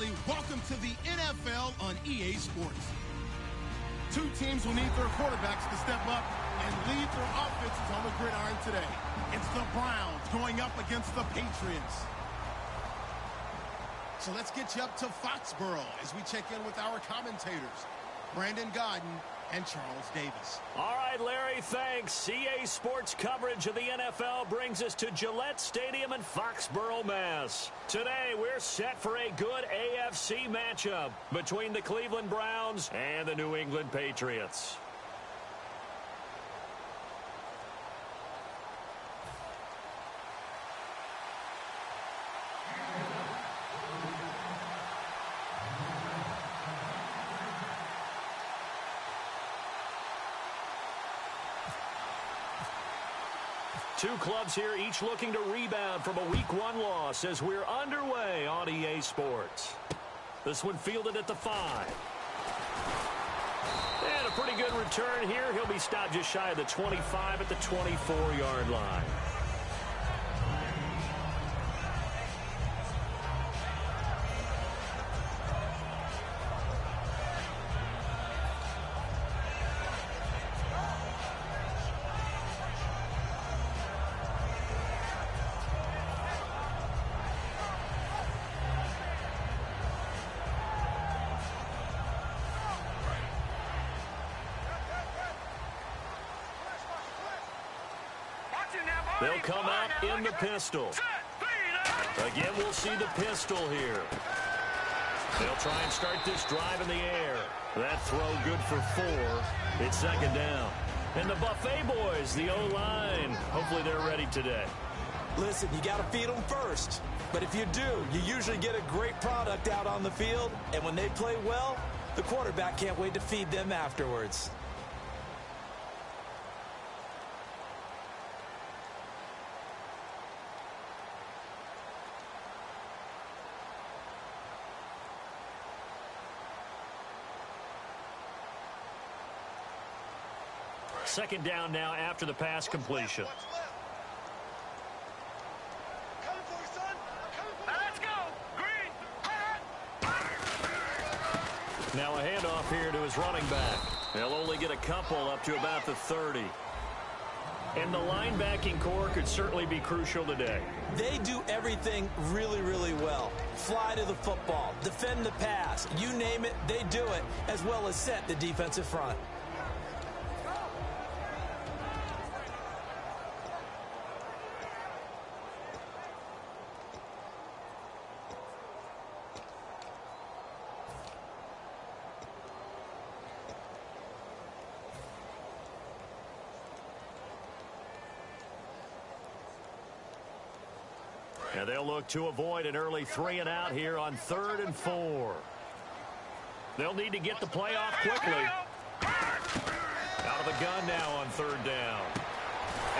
Absolutely. Welcome to the NFL on EA Sports. Two teams will need their quarterbacks to step up and lead their offenses on the gridiron today. It's the Browns going up against the Patriots. So let's get you up to Foxborough as we check in with our commentators, Brandon Godden and Charles Davis. All right, Larry, thanks. EA Sports coverage of the NFL brings us to Gillette Stadium in Foxborough, Mass. Today, we're set for a good AFC matchup between the Cleveland Browns and the New England Patriots. Two clubs here, each looking to rebound from a Week 1 loss as we're underway on EA Sports. This one fielded at the 5. And a pretty good return here. He'll be stopped just shy of the 25 at the 24-yard line. They'll come out in the pistol. Again, we'll see the pistol here. They'll try and start this drive in the air. That throw good for 4. It's second down. And the Buffet boys, the O-line, hopefully they're ready today. Listen, you got to feed them first. But if you do, you usually get a great product out on the field. And when they play well, the quarterback can't wait to feed them afterwards. Second down now after the pass completion. Now a handoff here to his running back. They'll only get a couple up to about the 30. And the linebacking core could certainly be crucial today. They do everything really, really well. Fly to the football, defend the pass, you name it, they do it, as well as set the defensive front. And they'll look to avoid an early 3 and out here on 3rd and 4. They'll need to get the play off quickly. Out of the gun now on 3rd down.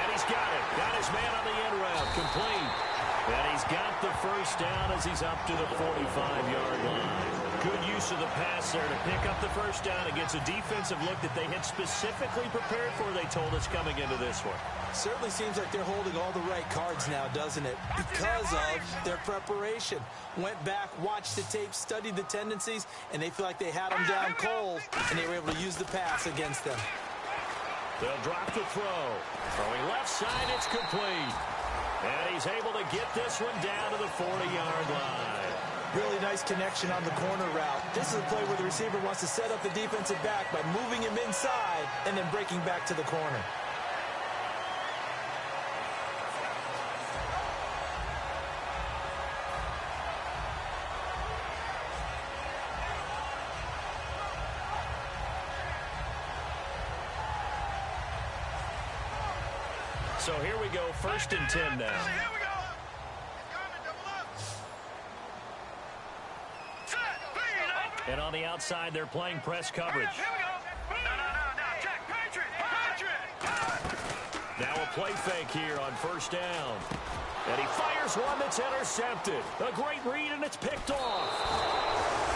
And he's got it. Got his man on the end route. Complete. And he's got the first down as he's up to the 45-yard line. Good use of the pass there to pick up the first down against a defensive look that they had specifically prepared for, they told us, coming into this one. Certainly seems like they're holding all the right cards now, doesn't it? Because of their preparation. Went back, watched the tape, studied the tendencies, and they feel like they had them down cold, and they were able to use the pass against them. They'll drop the throw. Throwing left side, it's complete. And he's able to get this one down to the 40-yard line. Really nice connection on the corner route. This is a play where the receiver wants to set up the defensive back by moving him inside and then breaking back to the corner. So here we go, 1st and 10 now. And on the outside, they're playing press coverage. Now a play fake here on 1st down. And he fires one that's intercepted. A great read, and it's picked off.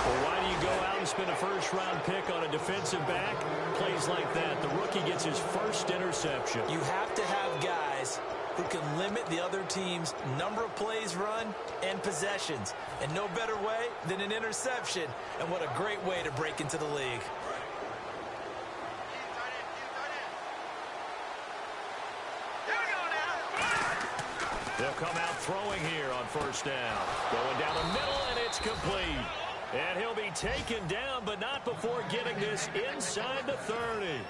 Well, why do you go out and spend a first-round pick on a defensive back? Plays like that, the rookie gets his first interception. You have to have guys who can limit the other team's number of plays run and possessions. And no better way than an interception. And what a great way to break into the league. They'll come out throwing here on first down. Going down the middle, and it's complete. And he'll be taken down, but not before getting this inside the 30.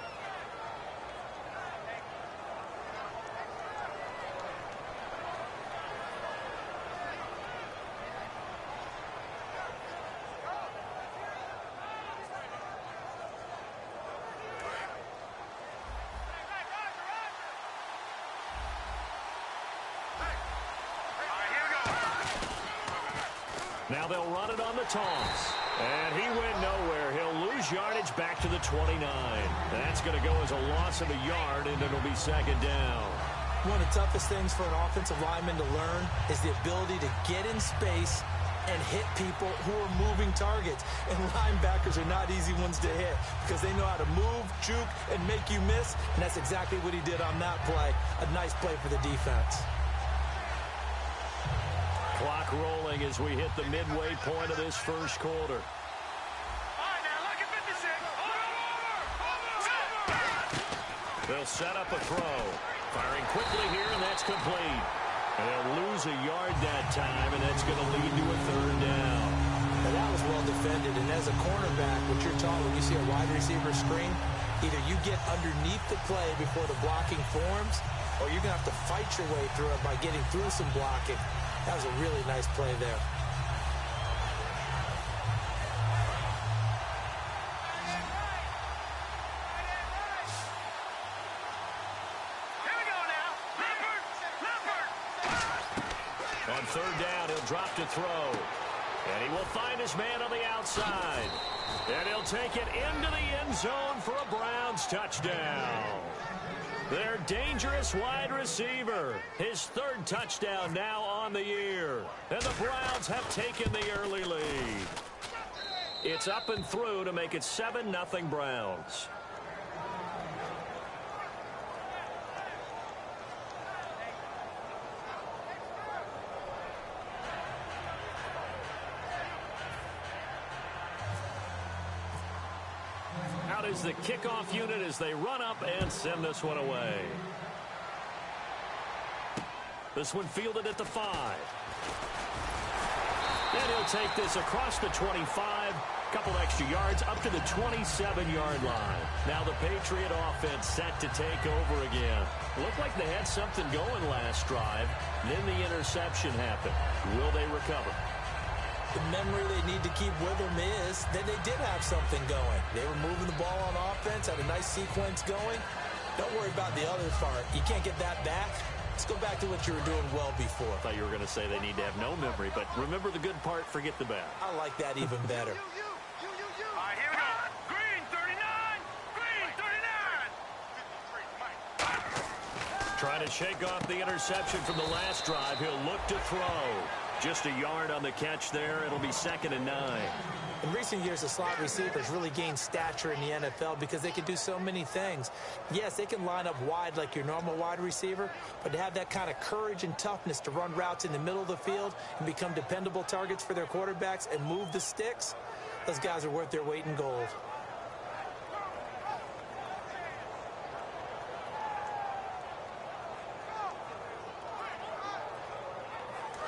Now they'll run it on the toss. And he went nowhere. He'll lose yardage back to the 29. That's going to go as a loss of a yard, and it'll be second down. One of the toughest things for an offensive lineman to learn is the ability to get in space and hit people who are moving targets. And linebackers are not easy ones to hit because they know how to move, juke, and make you miss. And that's exactly what he did on that play. A nice play for the defense. Clock rolling as we hit the midway point of this first quarter. They'll set up a throw. Firing quickly here, and that's complete. And they'll lose a yard that time, and that's going to lead to a third down. Now that was well defended, and as a cornerback, what you're taught when you see a wide receiver screen, either you get underneath the play before the blocking forms, or you're going to have to fight your way through it by getting through some blocking. That was a really nice play there. On third down, he'll drop to throw. And he will find his man on the outside. And he'll take it into the end zone for a Browns touchdown. Their dangerous wide receiver. His third touchdown now on the year. And the Browns have taken the early lead. It's up and through to make it 7-0 Browns. Out is the kickoff unit as they run up and send this one away. This one fielded at the 5. And he'll take this across the 25. Couple extra yards up to the 27-yard line. Now the Patriot offense set to take over again. Looked like they had something going last drive. Then the interception happened. Will they recover? The memory they need to keep with them is that they did have something going. They were moving the ball on offense, had a nice sequence going. Don't worry about the other part. You can't get that back. Let's go back to what you were doing well before. I thought you were going to say they need to have no memory, but remember the good part, forget the bad. I like that even better. All right, here we go. Green 39. Green 39. Trying to shake off the interception from the last drive. He'll look to throw. Just a yard on the catch there. It'll be 2nd and 9. In recent years, the slot receivers really gained stature in the NFL because they can do so many things. Yes, they can line up wide like your normal wide receiver, but to have that kind of courage and toughness to run routes in the middle of the field and become dependable targets for their quarterbacks and move the sticks, those guys are worth their weight in gold.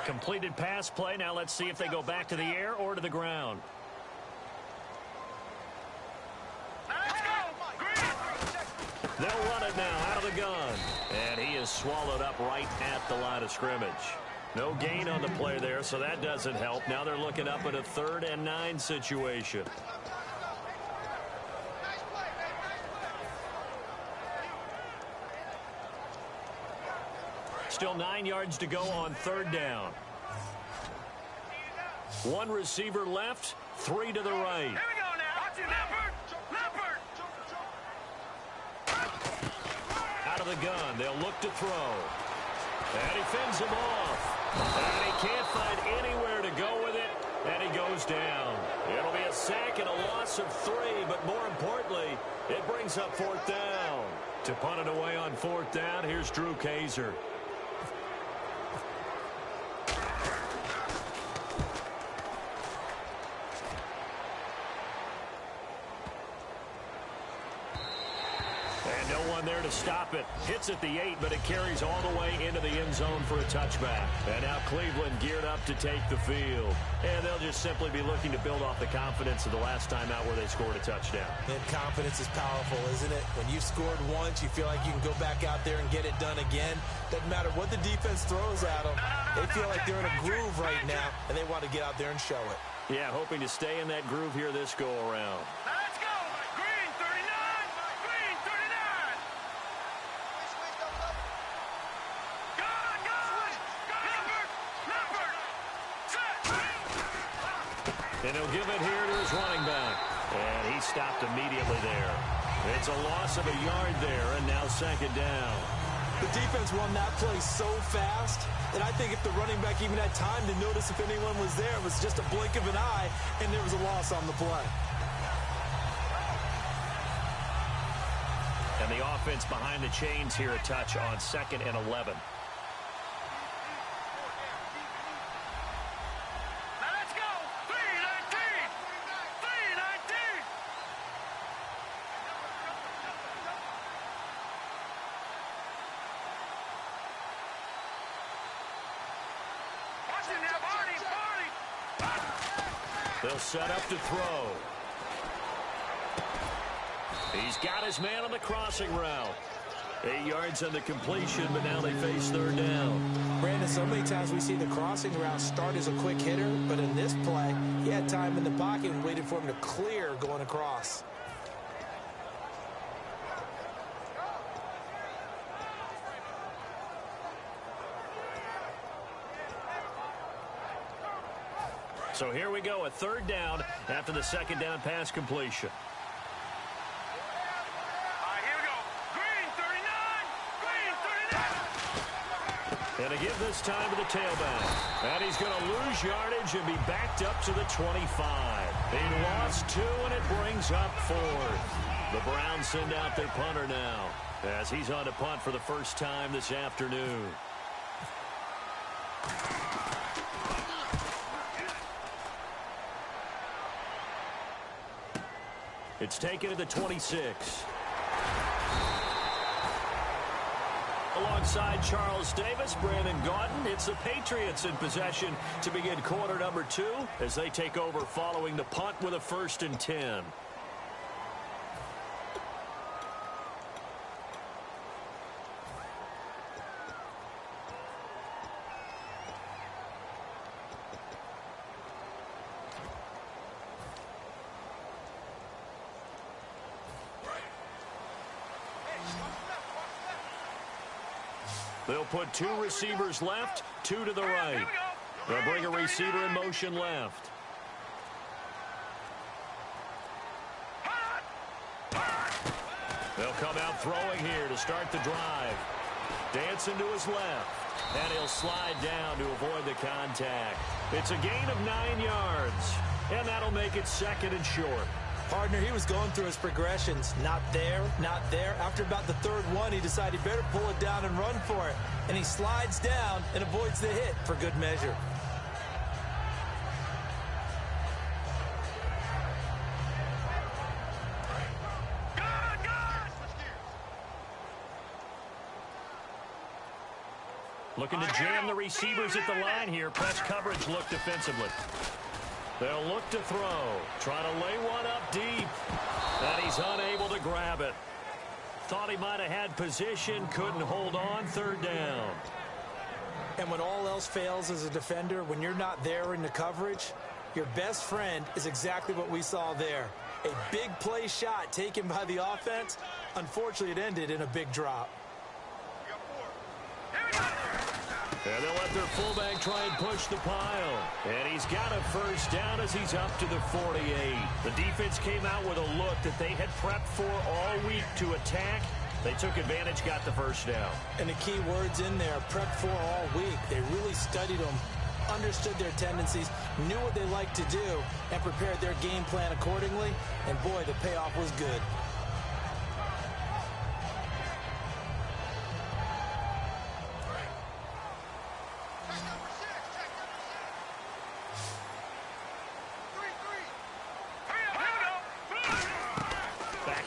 Completed pass play. Now let's see if they go back to the air or to the ground. They'll run it now out of the gun. And he is swallowed up right at the line of scrimmage. No gain on the play there, so that doesn't help. Now they're looking up at a 3rd and 9 situation. Still 9 yards to go on 3rd down. One receiver left, 3 to the right. Here we go now. Watch it, Leopard. Out of the gun, they'll look to throw. And he fends him off. And he can't find anywhere to go with it, and he goes down. It'll be a sack and a loss of 3, but more importantly, it brings up 4th down. To punt it away on 4th down, here's Drew Kaiser. there to stop it. Hits at the 8, but it carries all the way into the end zone for a touchback. And now Cleveland geared up to take the field. And they'll just simply be looking to build off the confidence of the last time out where they scored a touchdown. And confidence is powerful, isn't it? When you scored once, you feel like you can go back out there and get it done again. Doesn't matter what the defense throws at them. They feel like they're in a groove right now, and they want to get out there and show it. Yeah, hoping to stay in that groove here this go-around. Let's go! Green 39! Green 39! Gone! Leopard! Set! And he'll give it here to his running back. And he stopped immediately there. It's a loss of a yard there, and now second down. The defense won that play so fast that I think if the running back even had time to notice if anyone was there, it was just a blink of an eye, and there was a loss on the play. And the offense behind the chains here a touch on 2nd and 11. Let's go! 319! 319! Watching that Barney! They'll set up to throw. He's got his man on the crossing route. 8 yards on the completion, but now they face third down. Brandon, so many times we see the crossing route start as a quick hitter, but in this play, he had time in the pocket and waited for him to clear going across. So here we go, a third down after the second down pass completion. Here we go. Green 39! Green 39! And a give this time to the tailback. And he's going to lose yardage and be backed up to the 25. He lost 2, and it brings up 4th. The Browns send out their punter now as he's on to punt for the first time this afternoon. It's taken to the 26. Alongside Charles Davis, Brandon Gaudin, it's the Patriots in possession to begin quarter number 2 as they take over following the punt with a 1st and 10. They'll put 2 receivers left, 2 to the right. They'll bring a receiver in motion left. They'll come out throwing here to start the drive. Dancing to his left. And he'll slide down to avoid the contact. It's a gain of 9 yards. And that'll make it 2nd and short. Partner, he was going through his progressions. Not there, not there. After about the 3rd one, he decided he better pull it down and run for it. And he slides down and avoids the hit for good measure. Looking to jam the receivers at the line here. Press coverage look defensively. They'll look to throw. Try to lay one up deep. And he's unable to grab it. Thought he might have had position. Couldn't hold on. 3rd down. And when all else fails as a defender, when you're not there in the coverage, your best friend is exactly what we saw there. A big play shot taken by the offense. Unfortunately, it ended in a big drop. And they'll let their fullback try and push the pile. And he's got a 1st down as he's up to the 48. The defense came out with a look that they had prepped for all week to attack. They took advantage, got the 1st down. And the key words in there, prepped for all week. They really studied them, understood their tendencies, knew what they liked to do, and prepared their game plan accordingly. And boy, the payoff was good.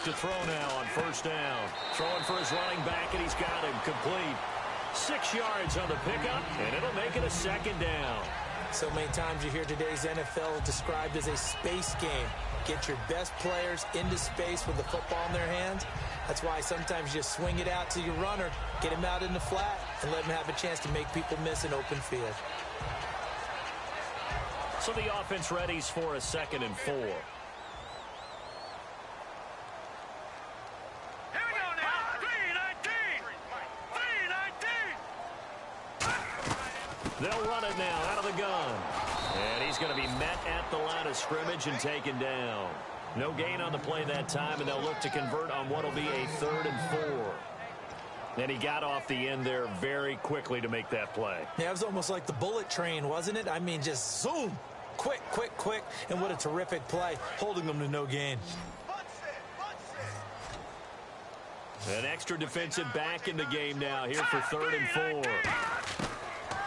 To to throw now on first down. Throwing for his running back, and he's got him complete. 6 yards on the pickup, and it'll make it a second down. So many times you hear today's NFL described as a space game. Get your best players into space with the football in their hands. That's why sometimes you just swing it out to your runner, get him out in the flat, and let him have a chance to make people miss an open field. So the offense readies for a 2nd and 4. They'll run it now out of the gun. And he's going to be met at the line of scrimmage and taken down. No gain on the play that time, and they'll look to convert on what will be a 3rd and 4. And he got off the end there very quickly to make that play. Yeah, it was almost like the bullet train, wasn't it? I mean, just zoom. Quick, quick, quick. And what a terrific play, holding them to no gain. An extra defensive back in the game now here for 3rd and 4.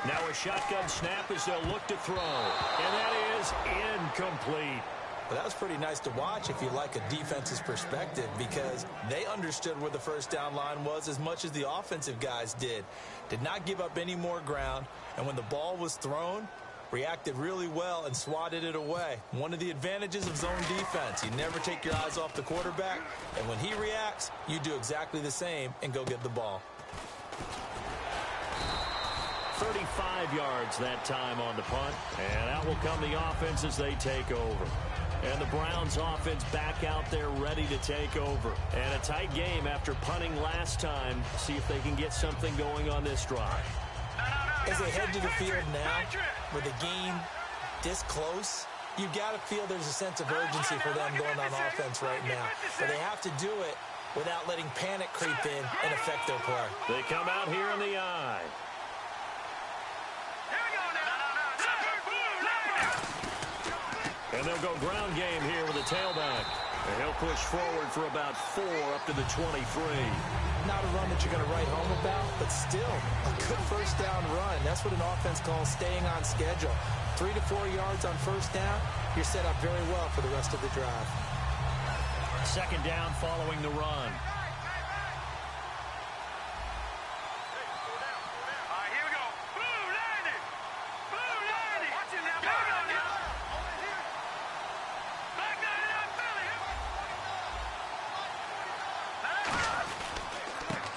Now a shotgun snap as they'll look to throw. And that is incomplete. Well, that was pretty nice to watch if you like a defense's perspective, because they understood where the first down line was as much as the offensive guys did. Did not give up any more ground, and when the ball was thrown, reacted really well and swatted it away. One of the advantages of zone defense, you never take your eyes off the quarterback, and when he reacts, you do exactly the same and go get the ball. 35 yards that time on the punt, and out will come the offense as they take over. And the Browns offense back out there ready to take over. And a tight game after punting last time. See if they can get something going on this drive. As they head to the field now, with the game this close, you got to feel there's a sense of urgency for them going on offense right now. But they have to do it without letting panic creep in and affect their play. They come out here in the eye. And they'll go ground game here with a tailback. And he'll push forward for about 4 up to the 23. Not a run that you're going to write home about, but still a good first down run. That's what an offense calls staying on schedule. 3 to 4 yards on first down, you're set up very well for the rest of the drive. 2nd down following the run.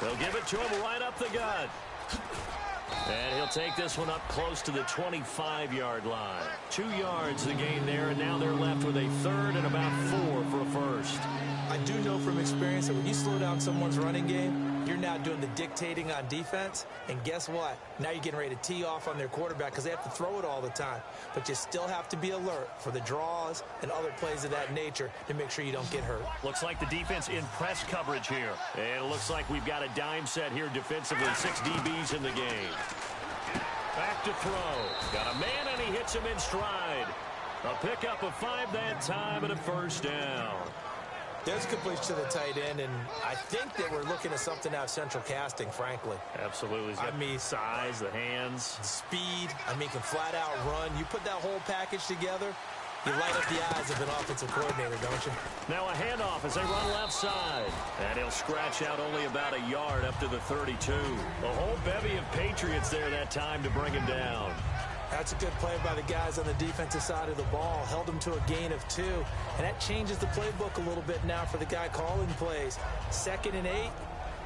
They'll give it to him right up the gut. And he'll take this one up close to the 25-yard line. 2 yards the gain there, and now they're left with a 3rd and about 4 for a first. I do know from experience that when you slow down someone's running game, you're now doing the dictating on defense. And guess what? Now you're getting ready to tee off on their quarterback because they have to throw it all the time. But you still have to be alert for the draws and other plays of that nature to make sure you don't get hurt. Looks like the defense in press coverage here. And it looks like we've got a dime set here defensively. 6 DBs in the game. Back to throw. Got a man, and he hits him in stride. A pickup of 5 that time and a first down. There's a completion to the tight end, and I think that we're looking at something out of central casting, frankly. Absolutely. He's got size, the hands. Speed. I mean, can flat out run. You put that whole package together, you light up the eyes of an offensive coordinator, don't you? Now a handoff as they run left side. And he'll scratch out only about a yard up to the 32. A whole bevy of Patriots there that time to bring him down. That's a good play by the guys on the defensive side of the ball. Held him to a gain of 2. And that changes the playbook a little bit now for the guy calling plays. 2nd and 8.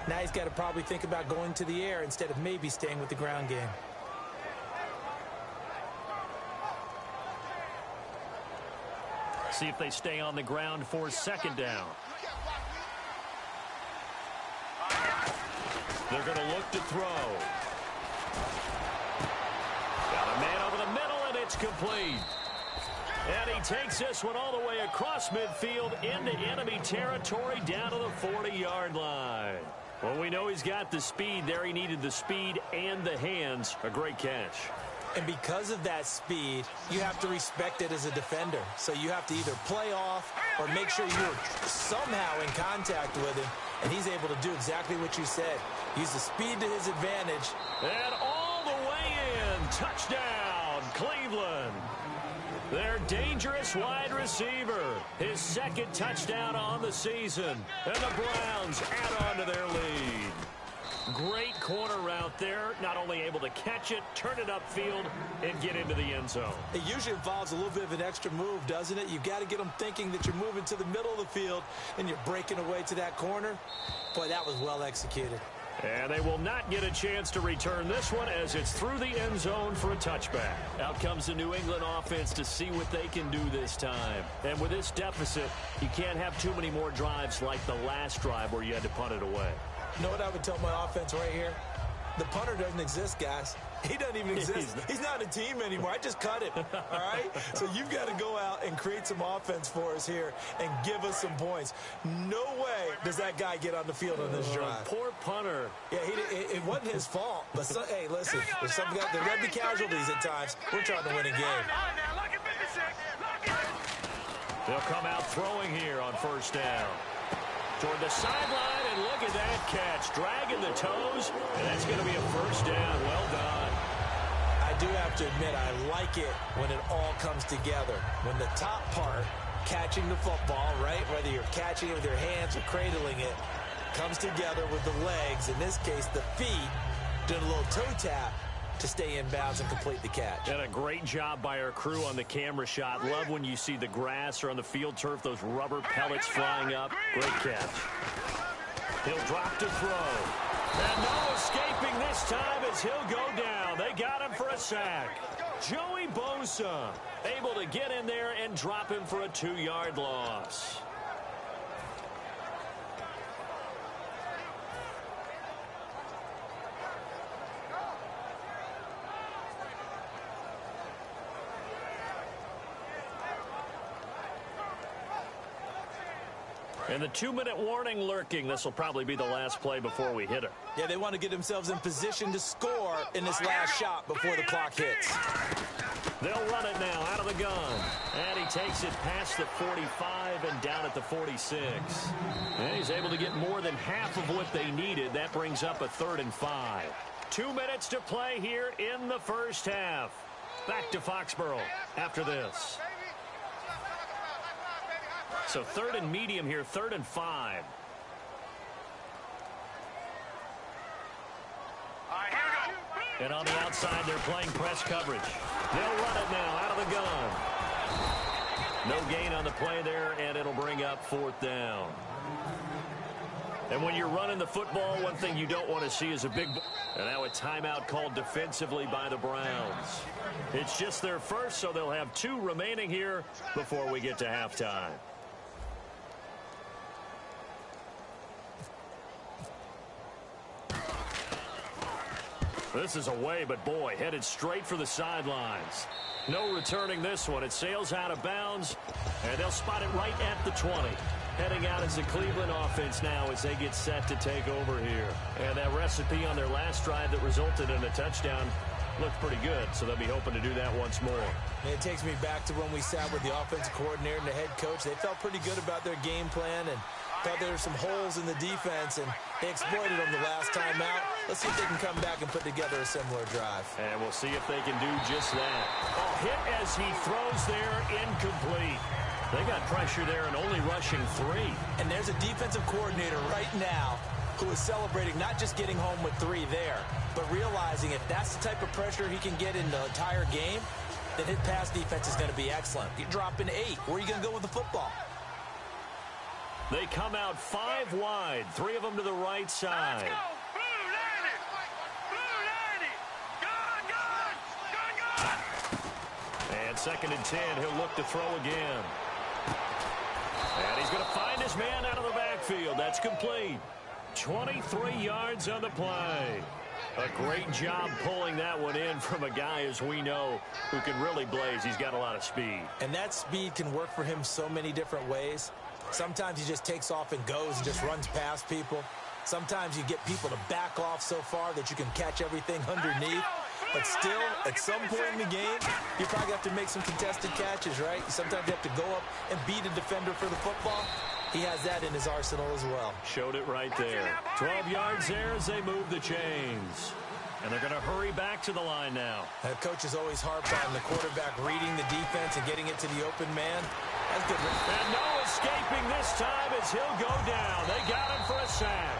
Now he's got to probably think about going to the air instead of maybe staying with the ground game. See if they stay on the ground for 2nd down. They're going to look to throw. Got a man over the middle, and it's complete. And he takes this one all the way across midfield into enemy territory down to the 40-yard line. Well, we know he's got the speed there. He needed the speed and the hands. A great catch. And because of that speed, you have to respect it as a defender. So you have to either play off or make sure you're somehow in contact with him. And he's able to do exactly what you said. Use the speed to his advantage. And all the way in. Touchdown, Cleveland. Their dangerous wide receiver. His second touchdown on the season. And the Browns add on to their lead. Great corner route there. Not only able to catch it, turn it upfield, and get into the end zone. It usually involves a little bit of an extra move, doesn't it? You've got to get them thinking that you're moving to the middle of the field and you're breaking away to that corner. Boy, that was well executed. And they will not get a chance to return this one as it's through the end zone for a touchback. Out comes the New England offense to see what they can do this time. And with this deficit, you can't have too many more drives like the last drive where you had to punt it away. You know what I would tell my offense right here? The punter doesn't exist, guys. He doesn't even exist. He's not a team anymore. I just cut him, all right? So you've got to go out and create some offense for us here and give us some points. No way does that guy get on the field on this drive. Poor punter. Yeah, it wasn't his fault. But, hey, listen, there's some guys, there might be casualties at times. We're trying to win a game. They'll come out throwing here on first down. Toward the sideline, and look at that catch. Dragging the toes, and that's going to be a first down. Well done. I do have to admit, I like it when it all comes together. When the top part, catching the football, right, whether you're catching it with your hands or cradling it, comes together with the legs, in this case the feet, doing a little toe tap to stay in bounds and complete the catch. And a great job by our crew on the camera shot. Love when you see the grass or on the field turf, those rubber pellets flying up. Great catch. He'll drop to throw. And no escaping this time as he'll go down. They got him for a sack. Joey Bosa able to get in there and drop him for a 2-yard loss. And the 2-minute warning lurking. This will probably be the last play before we hit her. Yeah, they want to get themselves in position to score in this last shot before the clock hits. They'll run it now out of the gun. And he takes it past the 45 and down at the 46. And he's able to get more than half of what they needed. That brings up a 3rd and 5. 2 minutes to play here in the first half. Back to Foxborough after this. So 3rd and medium here, 3rd and 5. And on the outside, they're playing press coverage. They'll run it now out of the gun. No gain on the play there, and it'll bring up 4th down. And when you're running the football, one thing you don't want to see is a big... And now a timeout called defensively by the Browns. It's just their first, so they'll have 2 remaining here before we get to halftime. This is away, but boy, headed straight for the sidelines. No returning this one. It sails out of bounds, and they'll spot it right at the 20. Heading out as the Cleveland offense now as they get set to take over here. And that recipe on their last drive that resulted in a touchdown looked pretty good, so they'll be hoping to do that once more. And it takes me back to when we sat with the offensive coordinator and the head coach. They felt pretty good about their game plan and thought there were some holes in the defense, and they exploited them the last time out. Let's see if they can come back and put together a similar drive. And we'll see if they can do just that. Oh, hit as he throws there, incomplete. They got pressure there and only rushing 3. And there's a defensive coordinator right now who is celebrating not just getting home with 3 there, but realizing if that's the type of pressure he can get in the entire game, then his pass defense is going to be excellent. You're dropping 8. Where are you going to go with the football? They come out 5 wide, 3 of them to the right side. Let's go. And 2nd and 10, he'll look to throw again. And he's going to find his man out of the backfield. That's complete. 23 yards on the play. A great job pulling that one in from a guy, as we know, who can really blaze. He's got a lot of speed. And that speed can work for him so many different ways. Sometimes he just takes off and goes and just runs past people. Sometimes you get people to back off so far that you can catch everything underneath. But still, at some point in the game, you probably have to make some contested catches, right? Sometimes you have to go up and beat a defender for the football. He has that in his arsenal as well. Showed it right there. 12 yards there as they move the chains. And they're going to hurry back to the line now. Coach is always harped on the quarterback reading the defense and getting it to the open man. That's good. And no escaping this time as he'll go down. They got him for a sack.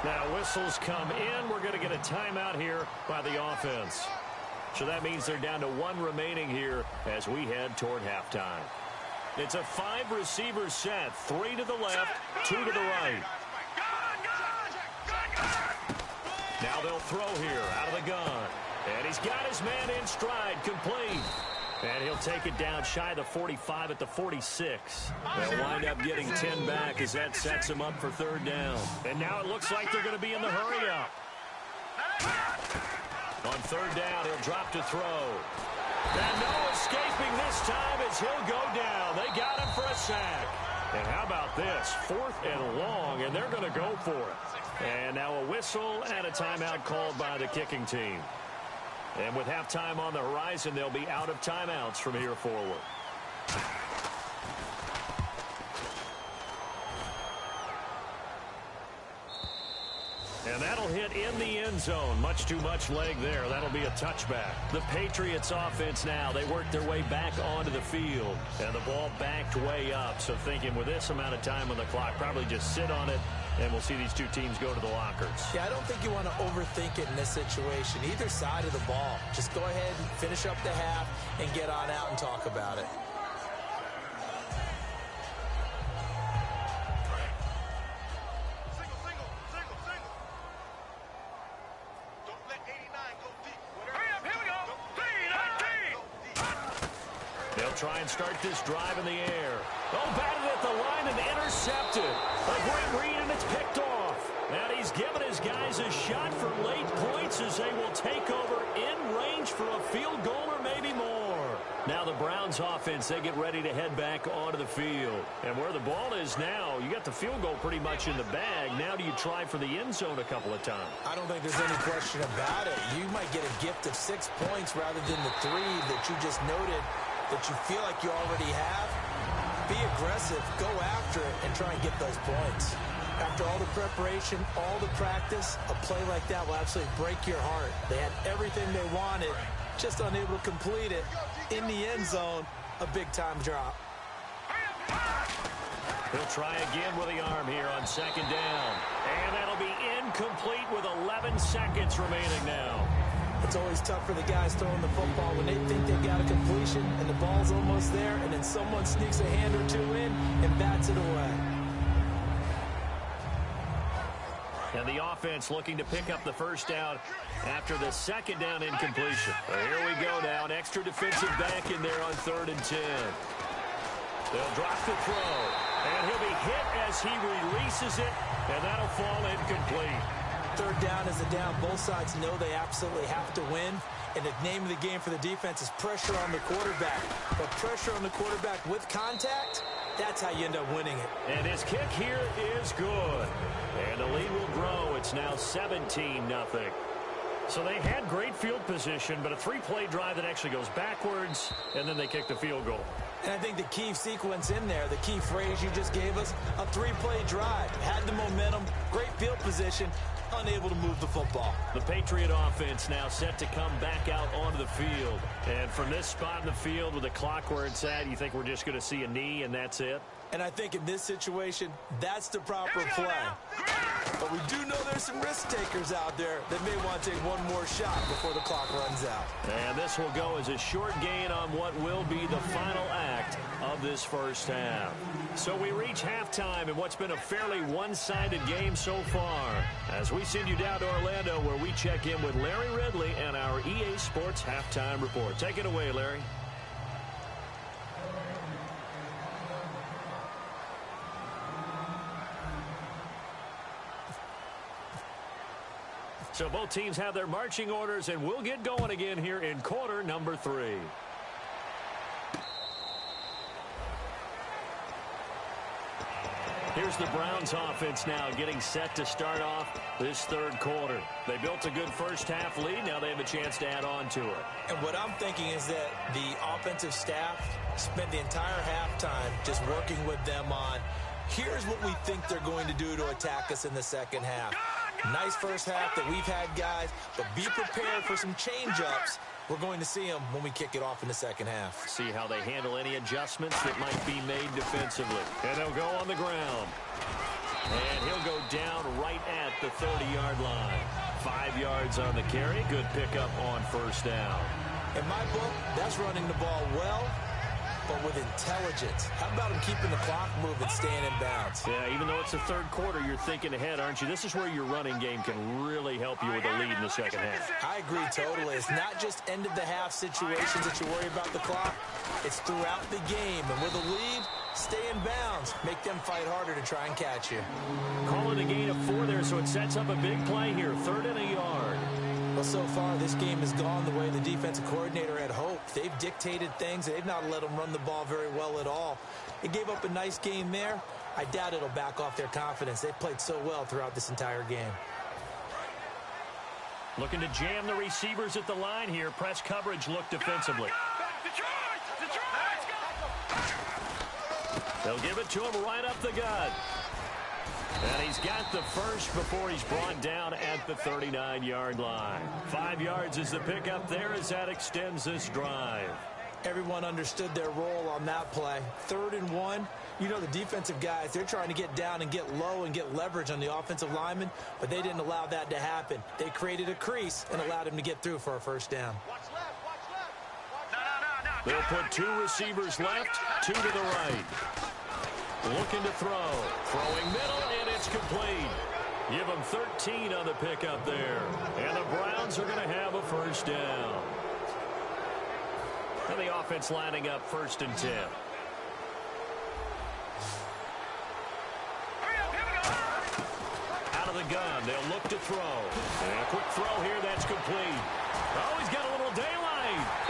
Now whistles come in. We're going to get a timeout here by the offense. So that means they're down to one remaining here as we head toward halftime. It's a 5-receiver set. 3 to the left, 2 to the right. Now they'll throw here out of the gun. And he's got his man in stride, complete. And he'll take it down shy of the 45 at the 46. They'll wind up getting 10 back as that sets him up for third down. And now it looks like they're going to be in the hurry-up. On third down, he'll drop to throw. And no escaping this time as he'll go down. They got him for a sack. And how about this? 4th and long, and they're going to go for it. And now a whistle and a timeout called by the kicking team. And with halftime on the horizon, they'll be out of timeouts from here forward. And that'll hit in the end zone. Much too much leg there. That'll be a touchback. The Patriots offense now, they work their way back onto the field. And the ball backed way up. So thinking with this amount of time on the clock, probably just sit on it, and we'll see these two teams go to the lockers. Yeah, I don't think you want to overthink it in this situation. Either side of the ball. Just go ahead and finish up the half and get on out and talk about it. Try and start this drive in the air. Oh, batted at the line and intercepted. A great read, and it's picked off. And he's given his guys a shot for late points as they will take over in range for a field goal or maybe more. Now the Browns offense, they get ready to head back onto the field. And where the ball is now, you got the field goal pretty much in the bag. Now do you try for the end zone a couple of times? I don't think there's any question about it. You might get a gift of 6 points rather than the 3 that you just noted that you feel like you already have. Be aggressive, go after it, and try and get those points. After all the preparation, all the practice, a play like that will absolutely break your heart. They had everything they wanted, just unable to complete it. In the end zone, a big-time drop. He'll try again with the arm here on second down. And that'll be incomplete with 11 seconds remaining now. It's always tough for the guys throwing the football when they think they got a completion and the ball's almost there, and then someone sneaks a hand or two in and bats it away. And the offense looking to pick up the first down after the second down incompletion. Here we go now, an extra defensive back in there on 3rd and 10. They'll drop the throw, and he'll be hit as he releases it, and that'll fall incomplete. Third down is a down. Both sides know they absolutely have to win. And the name of the game for the defense is pressure on the quarterback. But pressure on the quarterback with contact, that's how you end up winning it. And his kick here is good. And the lead will grow. It's now 17-0. So they had great field position, but a 3-play drive that actually goes backwards, and then they kick the field goal. And I think the key sequence in there, the key phrase you just gave us, a 3-play drive. Had the momentum, great field position, unable to move the football. The Patriot offense now set to come back out onto the field. And from this spot in the field with the clock where it's at, you think we're just going to see a knee and that's it? And I think in this situation, that's the proper play. But we do know there's some risk takers out there that may want to take one more shot before the clock runs out. And this will go as a short gain on what will be the final act of this first half. So we reach halftime in what's been a fairly one-sided game so far, as we send you down to Orlando where we check in with Larry Ridley and our EA Sports Halftime Report. Take it away, Larry. So both teams have their marching orders, and we'll get going again here in quarter number 3. Here's the Browns offense now getting set to start off this third quarter. They built a good first half lead. Now they have a chance to add on to it. And what I'm thinking is that the offensive staff spent the entire halftime just working with them on, here's what we think they're going to do to attack us in the second half. Nice first half that we've had, guys, but be prepared for some change-ups. We're going to see them when we kick it off in the second half. See how they handle any adjustments that might be made defensively. And they'll go on the ground. And he'll go down right at the 30-yard line. 5 yards on the carry. Good pickup on first down. In my book, that's running the ball well, but with intelligence. How about him keeping the clock moving, staying in bounds? Yeah, even though it's the third quarter, you're thinking ahead, aren't you? This is where your running game can really help you with a lead in the second half. I agree totally. It's not just end-of-the-half situations that you worry about the clock. It's throughout the game. And with a lead, stay in bounds. Make them fight harder to try and catch you. Calling a gain of 4 there, so it sets up a big play here. 3rd and a yard. Well, so far, this game has gone the way the defensive coordinator had hoped. They've dictated things. They've not let them run the ball very well at all. They gave up a nice game there. I doubt it'll back off their confidence. They played so well throughout this entire game. Looking to jam the receivers at the line here. Press coverage look defensively. They'll give it to him right up the gut. And he's got the first before he's brought down at the 39-yard line. 5 yards is the pickup there as that extends this drive. Everyone understood their role on that play. 3rd and 1. You know the defensive guys, they're trying to get down and get low and get leverage on the offensive lineman, but they didn't allow that to happen. They created a crease and allowed him to get through for a first down. They'll put 2 receivers left, 2 to the right. Looking to throw. Throwing middle, and it's complete. Give them 13 on the pickup there. And the Browns are going to have a first down. And the offense lining up 1st and 10. Out of the gun, they'll look to throw. And a quick throw here, that's complete. Oh, he's got a little daylight.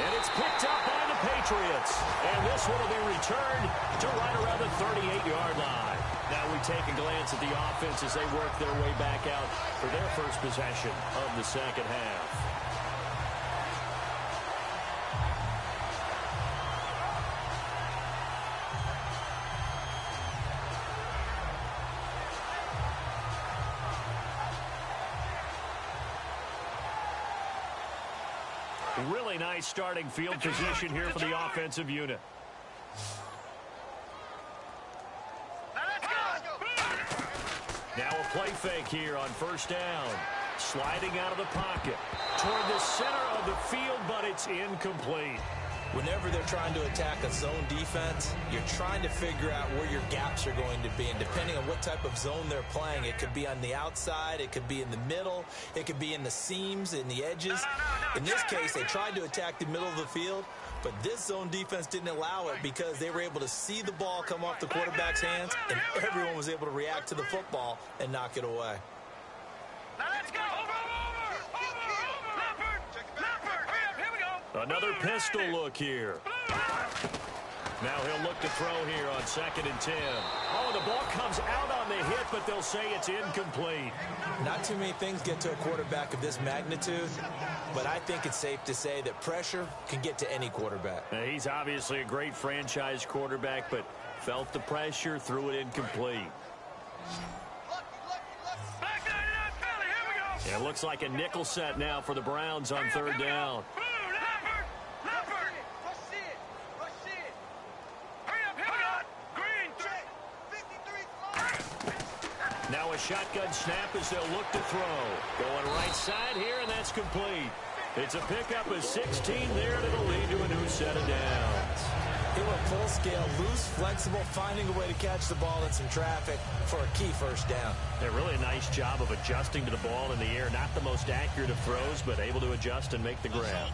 And it's picked up by the Patriots. And this one will be returned to right around the 38-yard line. Now we take a glance at the offense as they work their way back out for their first possession of the second half. Really nice starting field position here for the offensive unit. Now a play fake here on first down. Sliding out of the pocket toward the center of the field, but it's incomplete. Whenever they're trying to attack a zone defense, you're trying to figure out where your gaps are going to be. And depending on what type of zone they're playing, it could be on the outside, it could be in the middle, it could be in the seams, in the edges. In this case, they tried to attack the middle of the field, but this zone defense didn't allow it because they were able to see the ball come off the quarterback's hands, and everyone was able to react to the football and knock it away. Let's go. Another pistol look here. Now he'll look to throw here on 2nd and 10. Oh, the ball comes out on the hit, but they'll say it's incomplete. Not too many things get to a quarterback of this magnitude, but I think it's safe to say that pressure can get to any quarterback. Now, he's obviously a great franchise quarterback, but felt the pressure, threw it incomplete. Yeah, it looks like a nickel set now for the Browns on 3rd down. Now a shotgun snap as they'll look to throw. Going right side here, and that's complete. It's a pickup of 16 there, and it'll lead to a new set of downs. They were full scale, loose, flexible, finding a way to catch the ball in some traffic for a key first down. A really nice job of adjusting to the ball in the air. Not the most accurate of throws, but able to adjust and make the grab.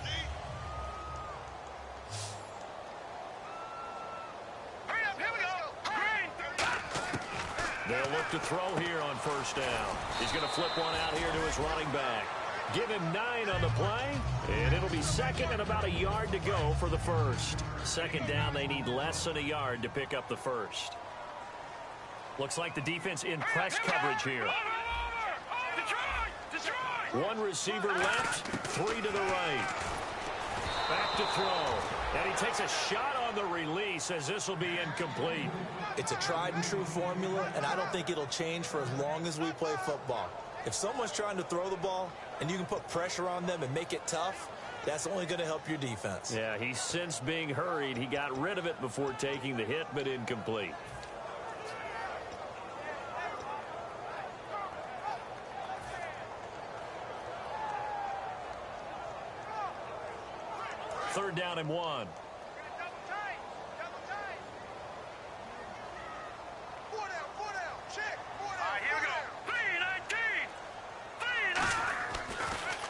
They'll look to throw here on first down. He's going to flip one out here to his running back. Give him 9 on the play, and it'll be 2nd and about a yard to go for the first. 2nd down, they need less than a yard to pick up the first. Looks like the defense in press coverage here. One receiver left, 3 to the right. Back to throw, and he takes a shot on the release as this will be incomplete. It's a tried and true formula, and I don't think it'll change for as long as we play football. If someone's trying to throw the ball and you can put pressure on them and make it tough, that's only going to help your defense. Yeah, he sensed being hurried. He got rid of it before taking the hit, but incomplete. Third down and 1. Double tight. Four down. Check. All right, here we go.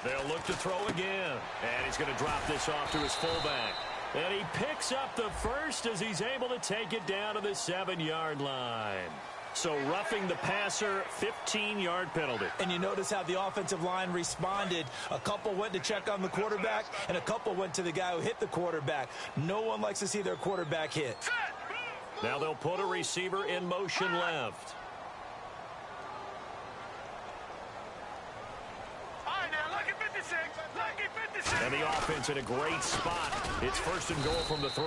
3-19. They'll look to throw again. And he's going to drop this off to his fullback. And he picks up the first as he's able to take it down to the 7-yard line. So roughing the passer, 15-yard penalty. And you notice how the offensive line responded. A couple went to check on the quarterback, and a couple went to the guy who hit the quarterback. No one likes to see their quarterback hit. Now they'll put a receiver in motion left. All right, now, lucky 56. Lucky 56. And the offense in a great spot. It's first and goal from the 3.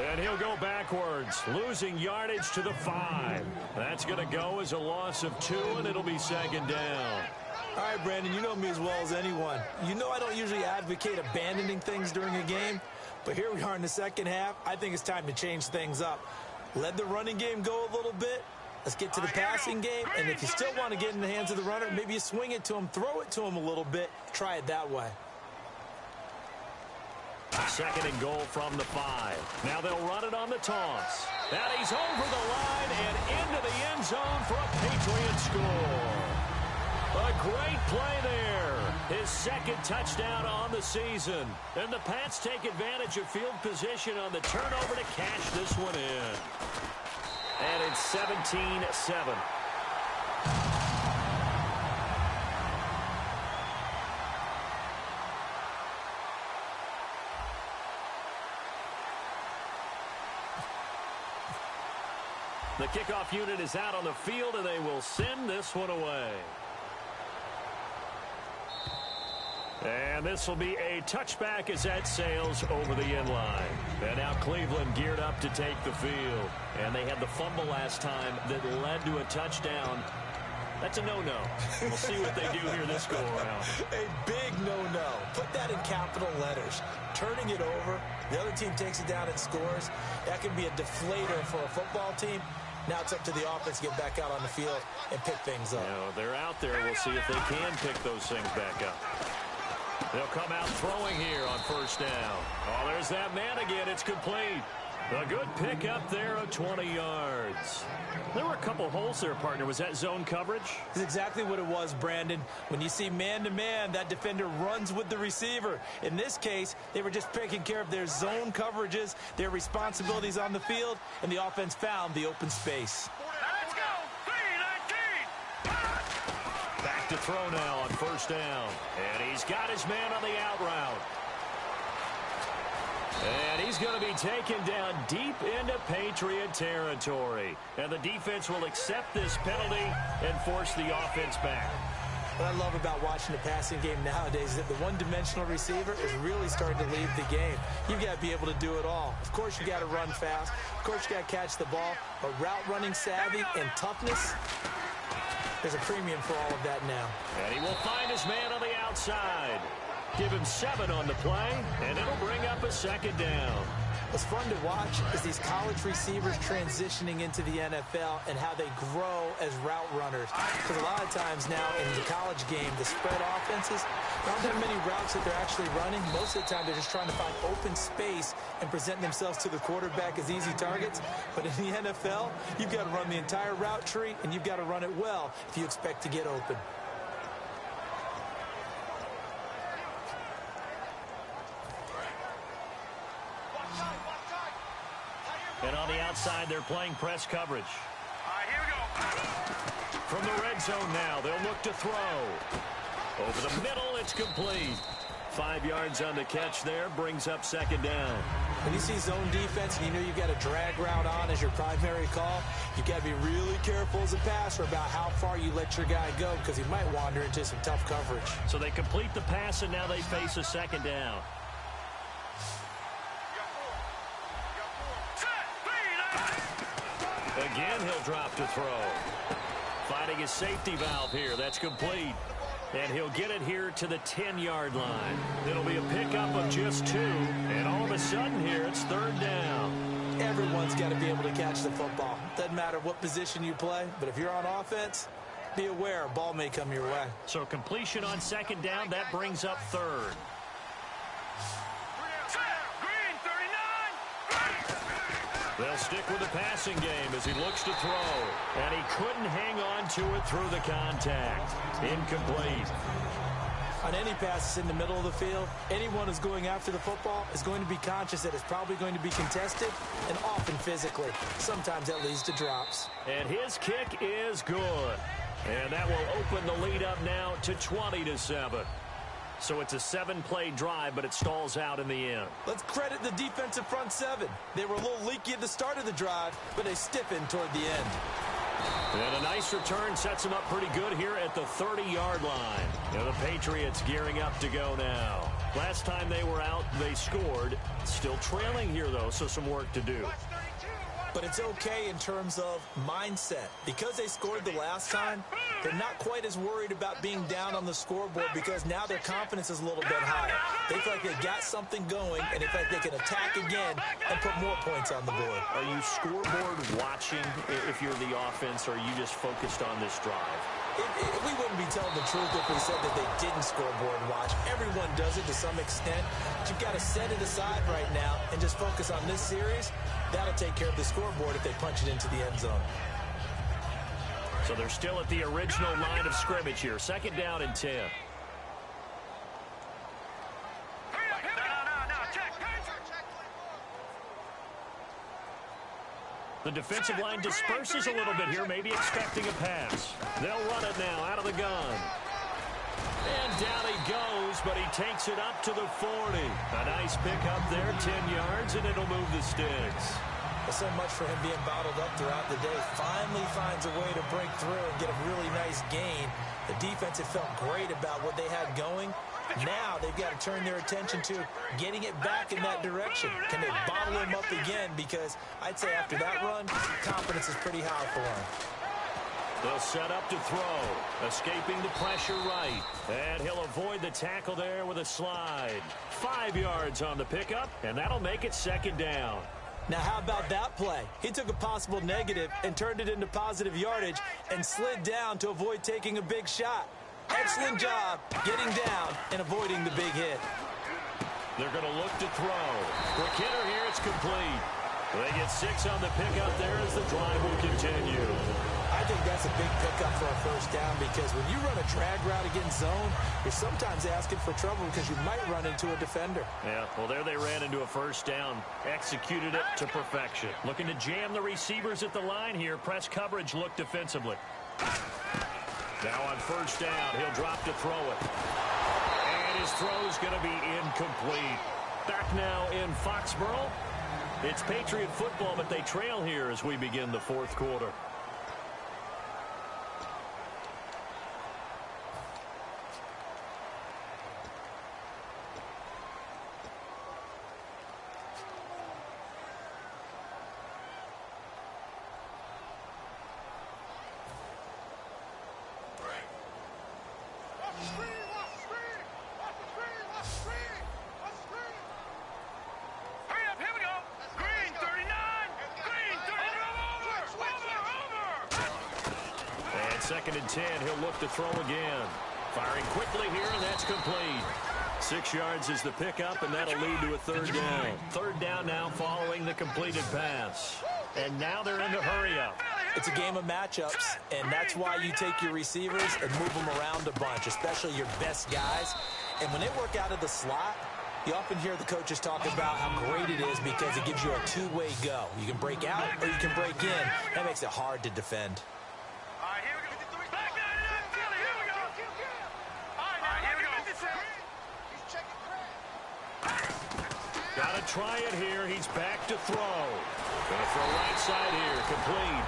And he'll go backwards, losing yardage to the 5. That's going to go as a loss of 2, and it'll be second down. All right, Brandon, you know me as well as anyone. You know I don't usually advocate abandoning things during a game, but here we are in the second half. I think it's time to change things up. Let the running game go a little bit. Let's get to the passing game, and if you still want to get in the hands of the runner, maybe you swing it to him, throw it to him a little bit, try it that way. Second and goal from the 5. Now they'll run it on the toss. And he's over the line and into the end zone for a Patriot score. A great play there. His second touchdown on the season. And the Pats take advantage of field position on the turnover to cash this one in. And it's 17-7. The kickoff unit is out on the field, and they will send this one away. And this will be a touchback as that sails over the end line. And now Cleveland geared up to take the field. And they had the fumble last time that led to a touchdown. That's a no-no. We'll see what they do here this go-around. A big no-no. Put that in capital letters. Turning it over, the other team takes it down and scores. That can be a deflator for a football team. Now it's up to the offense to get back out on the field and pick things up. You know, they're out there. We'll see if they can pick those things back up. They'll come out throwing here on first down. Oh, there's that man again. It's complete. A good pick up there of 20 yards. There were a couple holes there, partner. Was that zone coverage? That's exactly what it was, Brandon. When you see man-to-man, that defender runs with the receiver. In this case, they were just taking care of their zone coverages, their responsibilities on the field, and the offense found the open space. Let's go. 3-19. Back to throw now on first down. And he's got his man on the out route. And he's going to be taken down deep into Patriot territory. And the defense will accept this penalty and force the offense back. What I love about watching the passing game nowadays is that the one-dimensional receiver is really starting to leave the game. You've got to be able to do it all. Of course, you got to run fast. Of course, you got to catch the ball. But route running savvy and toughness, there's a premium for all of that now. And he will find his man on the outside. Give him 7 on the play, and it'll bring up a second down. What's fun to watch is these college receivers transitioning into the NFL and how they grow as route runners. Because a lot of times now in the college game, the spread offenses, there aren't that many routes that they're actually running. Most of the time, they're just trying to find open space and present themselves to the quarterback as easy targets. But in the NFL, you've got to run the entire route tree, and you've got to run it well if you expect to get open. And on the outside, they're playing press coverage. All right, here we go. From the red zone now, they'll look to throw. Over the middle, it's complete. 5 yards on the catch there, brings up second down. When you see zone defense and you know you've got a drag route on as your primary call, you've got to be really careful as a passer about how far you let your guy go because he might wander into some tough coverage. So they complete the pass, and now they face a second down. Again, he'll drop to throw. finding his safety valve here. That's complete. And he'll get it here to the 10-yard line. It'll be a pickup of just 2. And all of a sudden here, it's 3rd down. Everyone's got to be able to catch the football. Doesn't matter what position you play, but if you're on offense, be aware, a ball may come your way. So completion on 2nd down, that brings up 3rd. They'll stick with the passing game as he looks to throw. And he couldn't hang on to it through the contact. Incomplete. On any passes in the middle of the field, anyone who's going after the football is going to be conscious that it's probably going to be contested and often physically. Sometimes that leads to drops. And his kick is good. And that will open the lead up now to 20-7. So it's a 7-play drive, but it stalls out in the end. Let's credit the defensive front 7. They were a little leaky at the start of the drive, but they stiffened toward the end. And a nice return sets them up pretty good here at the 30-yard line. And the Patriots gearing up to go now. Last time they were out, they scored. Still trailing here, though, so some work to do. But it's okay in terms of mindset. Because they scored the last time, they're not quite as worried about being down on the scoreboard because now their confidence is a little bit higher. They feel like they got something going, and they feel like they can attack again and put more points on the board. Are you scoreboard watching if you're the offense, or are you just focused on this drive? We wouldn't be telling the truth if we said that they didn't scoreboard watch. Everyone does it to some extent. But you've got to set it aside right now and just focus on this series. That'll take care of the scoreboard if they punch it into the end zone. So they're still at the original line of scrimmage here. 2nd down and 10. The defensive line disperses a little bit here, maybe expecting a pass. They'll run it now out of the gun. And down he goes, but he takes it up to the 40. A nice pickup there, 10 yards, and it'll move the sticks. So much for him being bottled up throughout the day. Finally finds a way to break through and get a really nice gain. The defense had felt great about what they had going. Now they've got to turn their attention to getting it back in that direction. Can they bottle him up again? Because I'd say after that run, confidence is pretty high for him. They'll set up to throw. Escaping the pressure right. And he'll avoid the tackle there with a slide. 5 yards on the pickup, and that'll make it 2nd down. Now, how about that play? He took a possible negative and turned it into positive yardage and slid down to avoid taking a big shot. Excellent job getting down and avoiding the big hit. They're going to look to throw. Quick hitter here, it's complete. They get 6 on the pickup there as the drive will continue. I think that's a big pickup for a 1st down because when you run a drag route against zone, you're sometimes asking for trouble because you might run into a defender. Yeah, well, there they ran into a 1st down. Executed it to perfection. Looking to jam the receivers at the line here. Press coverage look defensively. Now on 1st down, he'll drop to throw it. And his throw's going to be incomplete. Back now in Foxborough. It's Patriot football, but they trail here as we begin the 4th quarter. Second and 10, he'll look to throw again. Firing quickly here, and that's complete. 6 yards is the pickup, and that'll lead to a 3rd down. 3rd down now following the completed pass. And now they're in the hurry-up. It's a game of matchups, and that's why you take your receivers and move them around a bunch, especially your best guys. And when they work out of the slot, you often hear the coaches talk about how great it is because it gives you a two-way go. You can break out or you can break in. That makes it hard to defend. Got to try it here. He's back to throw. Going to throw right side here. Complete.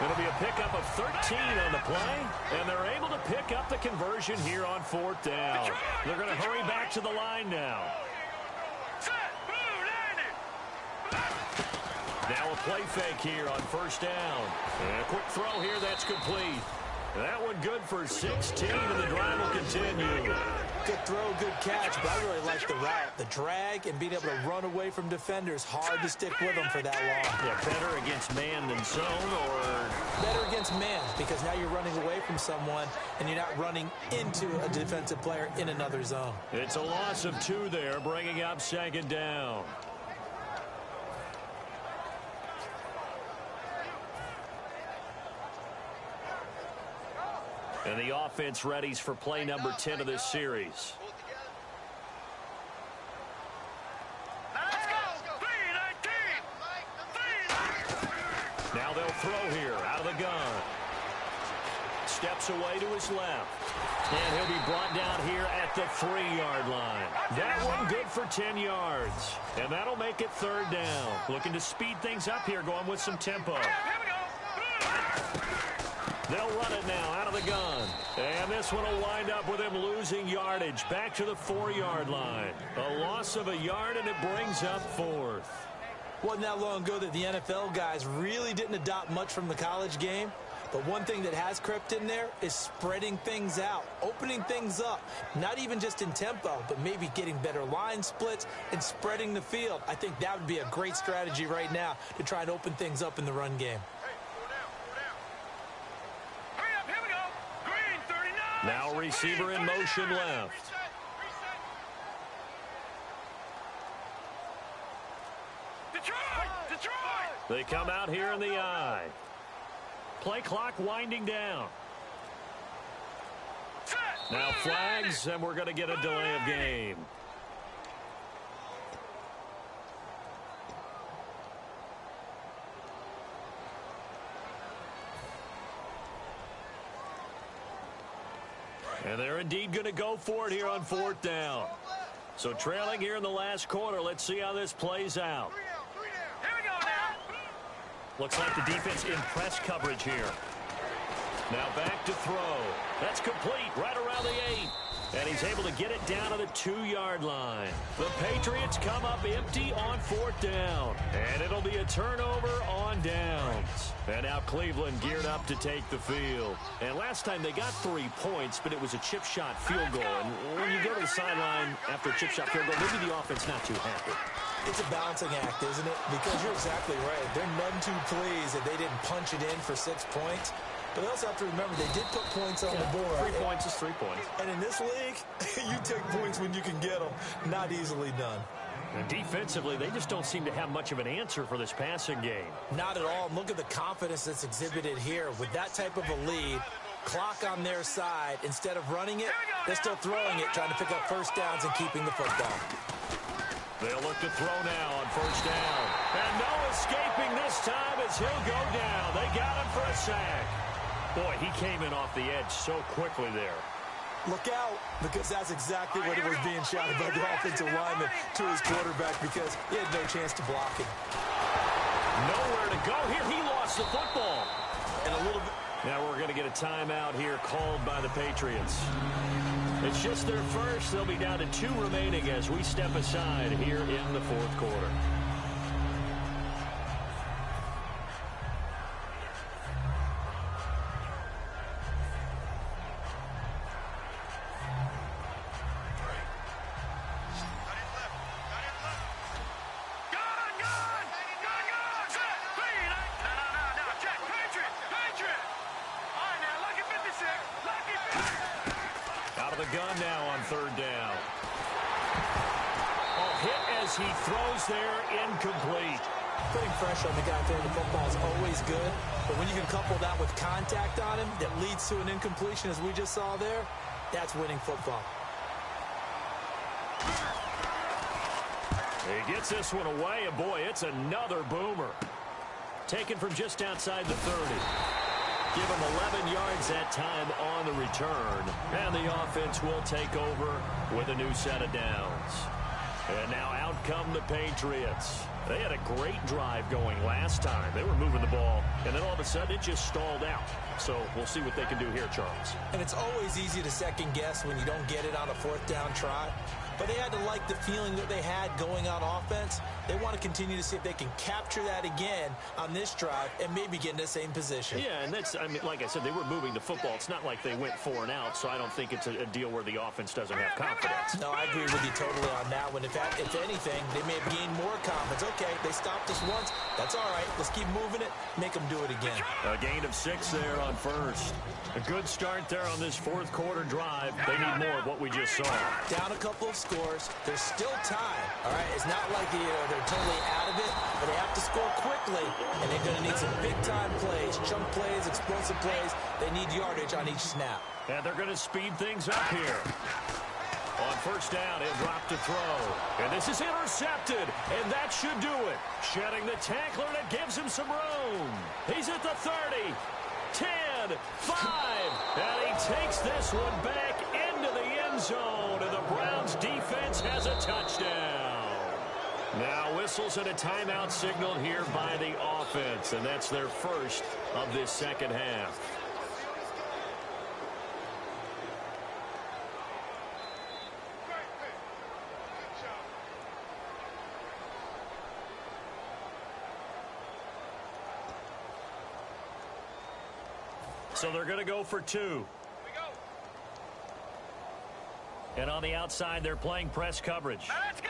It'll be a pickup of 13 on the play, and they're able to pick up the conversion here on 4th down. They're going to hurry back to the line now. Now a play fake here on 1st down. And a quick throw here, that's complete. That one good for 16, and the drive will continue. Good throw, good catch, but I really like the route. The drag and being able to run away from defenders, hard to stick with them for that long. Yeah, better against man than zone, or? Better against man, because now you're running away from someone, and you're not running into a defensive player in another zone. It's a loss of 2 there, bringing up second down. And the offense readies for play number 10 of this series. Now they'll throw here out of the gun. Steps away to his left. And he'll be brought down here at the 3-yard line. That one good for 10 yards. And that'll make it 3rd down. Looking to speed things up here, going with some tempo. They'll run it now out of the gun. And this one will wind up with him losing yardage back to the 4-yard line. A loss of a yard, and it brings up 4th. Wasn't that long ago that the NFL guys really didn't adopt much from the college game. But one thing that has crept in there is spreading things out, opening things up, not even just in tempo, but maybe getting better line splits and spreading the field. I think that would be a great strategy right now to try and open things up in the run game. Now receiver in motion left. They come out here in the I. Play clock winding down. Now flags, and we're going to get a delay of game. And they're indeed going to go for it here on 4th down. So trailing here in the last quarter. Let's see how this plays out. Looks like the defense in press coverage here. Now back to throw. That's complete right around the 8. And he's able to get it down to the 2-yard line. The Patriots come up empty on 4th down. And it'll be a turnover on downs. And now Cleveland geared up to take the field. And last time they got 3 points, but it was a chip shot field goal. And when you go to the sideline after a chip shot field goal, maybe the offense not too happy. It's a balancing act, isn't it? Because you're exactly right. They're none too pleased that they didn't punch it in for 6 points. But they also have to remember they did put points on the board. 3 points is 3 points. And in this league, you take points when you can get them. Not easily done. And defensively, they just don't seem to have much of an answer for this passing game. Not at all. And look at the confidence that's exhibited here. With that type of a lead, clock on their side, instead of running it, they're still throwing it, trying to pick up first downs and keeping the football. They'll look to throw now on 1st down. And no escaping this time as he'll go down. They got him for a sack. Boy, he came in off the edge so quickly there. Look out, because that's exactly what it was being shouted by the offensive lineman to his quarterback, because he had no chance to block him. Nowhere to go here. He lost the football. And a little bit. Now we're going to get a timeout here called by the Patriots. It's just their first. They'll be down to 2 remaining as we step aside here in the 4th quarter. Gun now on 3rd down. Oh, hit as he throws there, incomplete. Putting pressure on the guy throwing the football is always good, but when you can couple that with contact on him that leads to an incompletion, as we just saw there, that's winning football. He gets this one away, and boy, it's another boomer. Taken from just outside the 30. Give him 11 yards that time on the return. And the offense will take over with a new set of downs. And now out come the Patriots. They had a great drive going last time. They were moving the ball, and then all of a sudden it just stalled out. So we'll see what they can do here, Charles. And it's always easy to second guess when you don't get it on a 4th down try. But they had to like the feeling that they had going on offense. They wanted want to continue to see if they can capture that again on this drive and maybe get in the same position. Yeah, and that's, I mean, like I said, they were moving the football. It's not like they went 4 and out, so I don't think it's a deal where the offense doesn't have confidence. No, I agree with you totally on that one. If anything, they may have gained more confidence. Okay, they stopped us once. That's all right. Let's keep moving it. Make them do it again. A gain of 6 there on first. A good start there on this fourth quarter drive. They need more of what we just saw. Down a couple of scores. There's still time. All right, it's not like they're totally out of it, but they have to score quickly, and they're going to need some big-time plays, chunk plays, explosive plays. They need yardage on each snap. And they're going to speed things up here. On first down, he'll drop to throw. And this is intercepted, and that should do it. Shedding the tackler, and it gives him some room. He's at the 30, 10, 5, and he takes this one back into the end zone, and the Browns defense has a touchdown. Now whistles and a timeout signaled here by the offense, and that's their first of this second half. So they're going to go for 2. And on the outside, they're playing press coverage. Let's go.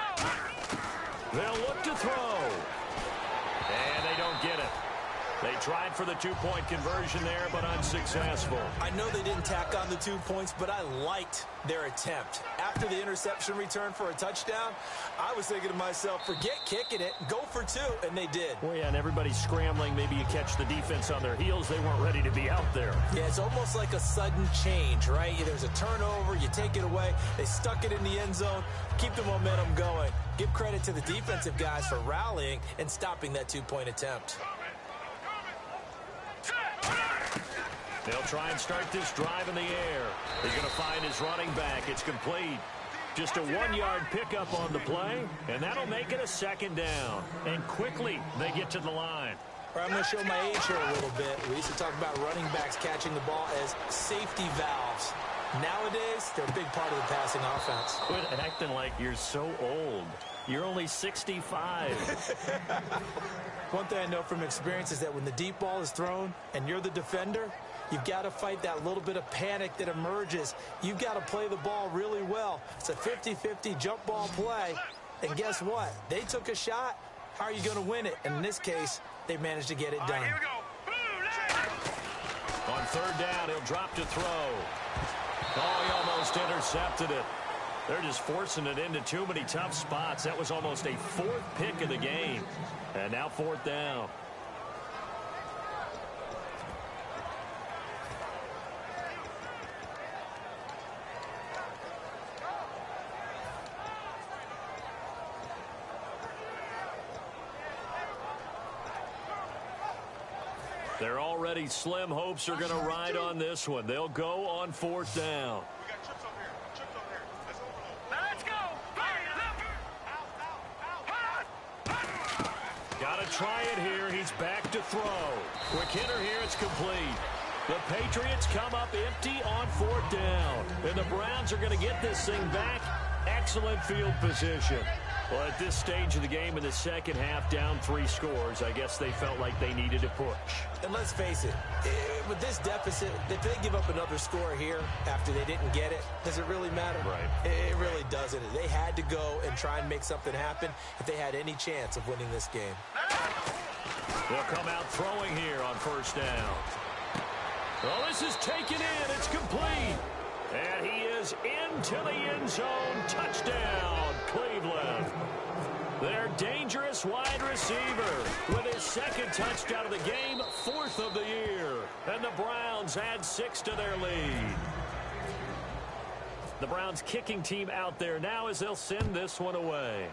They'll look to throw. And they don't get it. They tried for the 2-point conversion there, but unsuccessful. I know they didn't tack on the 2 points, but I liked their attempt. After the interception return for a touchdown, I was thinking to myself, forget kicking it, go for 2, and they did. Well, yeah, and everybody's scrambling. Maybe you catch the defense on their heels. They weren't ready to be out there. Yeah, it's almost like a sudden change, right? There's a turnover, you take it away, they stuck it in the end zone, keep the momentum going. Give credit to the defensive guys for rallying and stopping that 2-point attempt. They'll try and start this drive in the air. He's going to find his running back. It's complete. Just a 1-yard pickup on the play, and that'll make it a second down. And quickly, they get to the line. I'm going to show my age here a little bit. We used to talk about running backs catching the ball as safety valves. Nowadays, they're a big part of the passing offense. Quit acting like you're so old. You're only 65. One thing I know from experience is that when the deep ball is thrown and you're the defender, you've got to fight that little bit of panic that emerges. You've got to play the ball really well. It's a 50-50 jump ball play. And guess what? They took a shot. How are you going to win it? And in this case, they managed to get it done. Here we go. On third down, he'll drop to throw. Oh, he almost intercepted it. They're just forcing it into too many tough spots. That was almost a 4th pick of the game. And now 4th down. They're already slim hopes are going to ride on this one. They'll go on 4th down. We got trips up here. Trips up here. Let's overload. Let's go. Got to try it here. He's back to throw. Quick hitter here. It's complete. The Patriots come up empty on 4th down. And the Browns are going to get this thing back. Excellent field position. Well, at this stage of the game in the second half, down 3 scores, I guess they felt like they needed to push. And let's face it, with this deficit, if they give up another score here after they didn't get it, does it really matter? Right. It really doesn't. They had to go and try and make something happen if they had any chance of winning this game. They'll come out throwing here on first down. Well, this is taken in. It's complete. And he is into the end zone. Touchdown, Cleveland. Their dangerous wide receiver with his 2nd touchdown of the game, 4th of the year. And the Browns add 6 to their lead. The Browns kicking team out there now as they'll send this one away.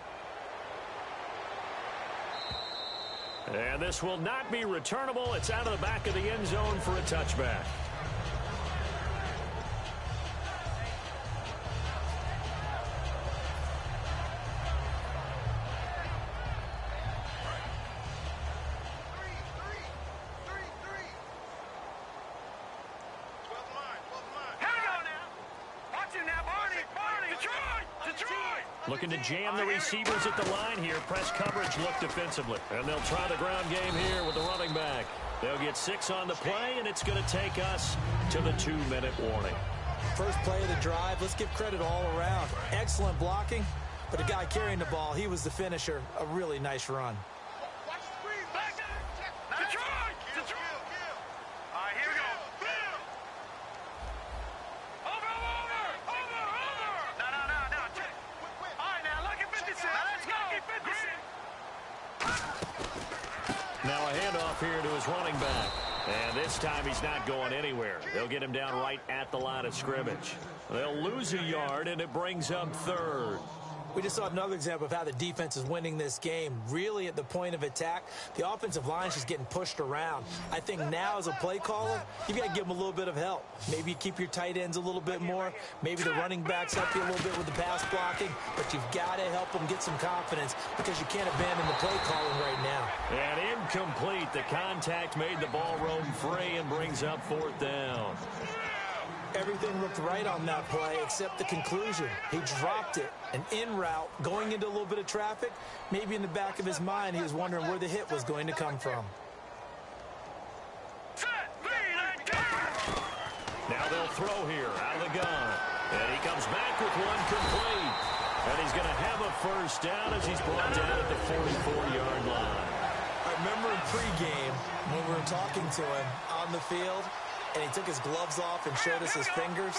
And this will not be returnable. It's out of the back of the end zone for a touchback. Looking to jam the receivers at the line here. Press coverage look defensively. And they'll try the ground game here with the running back. They'll get 6 on the play, and it's going to take us to the 2-minute warning. First play of the drive, let's give credit all around. Excellent blocking, but the guy carrying the ball, he was the finisher. A really nice run. Watch the screen. Back. Detroit. All right, here we go. Over. No. Check. All right, now, look at 56. Now, let's go. 56. Now a handoff here to his running back. And this time he's not going anywhere. They'll get him down right at the line of scrimmage. They'll lose a yard, and it brings up 3rd. We just saw another example of how the defense is winning this game. Really at the point of attack, the offensive line's just getting pushed around. I think now as a play caller, you've got to give them a little bit of help. Maybe you keep your tight ends a little bit more. Maybe the running backs help you a little bit with the pass blocking. But you've got to help them get some confidence because you can't abandon the play calling right now. And incomplete. The contact made the ball roam free and brings up 4th down. Everything looked right on that play except the conclusion. He dropped it. An in route, going into a little bit of traffic. Maybe in the back of his mind, he was wondering where the hit was going to come from. Now they'll throw here out of the gun. And he comes back with one complete. And he's going to have a first down as he's brought down at the 44-yard line. I remember in pregame when we were talking to him on the field, and he took his gloves off and showed us his fingers.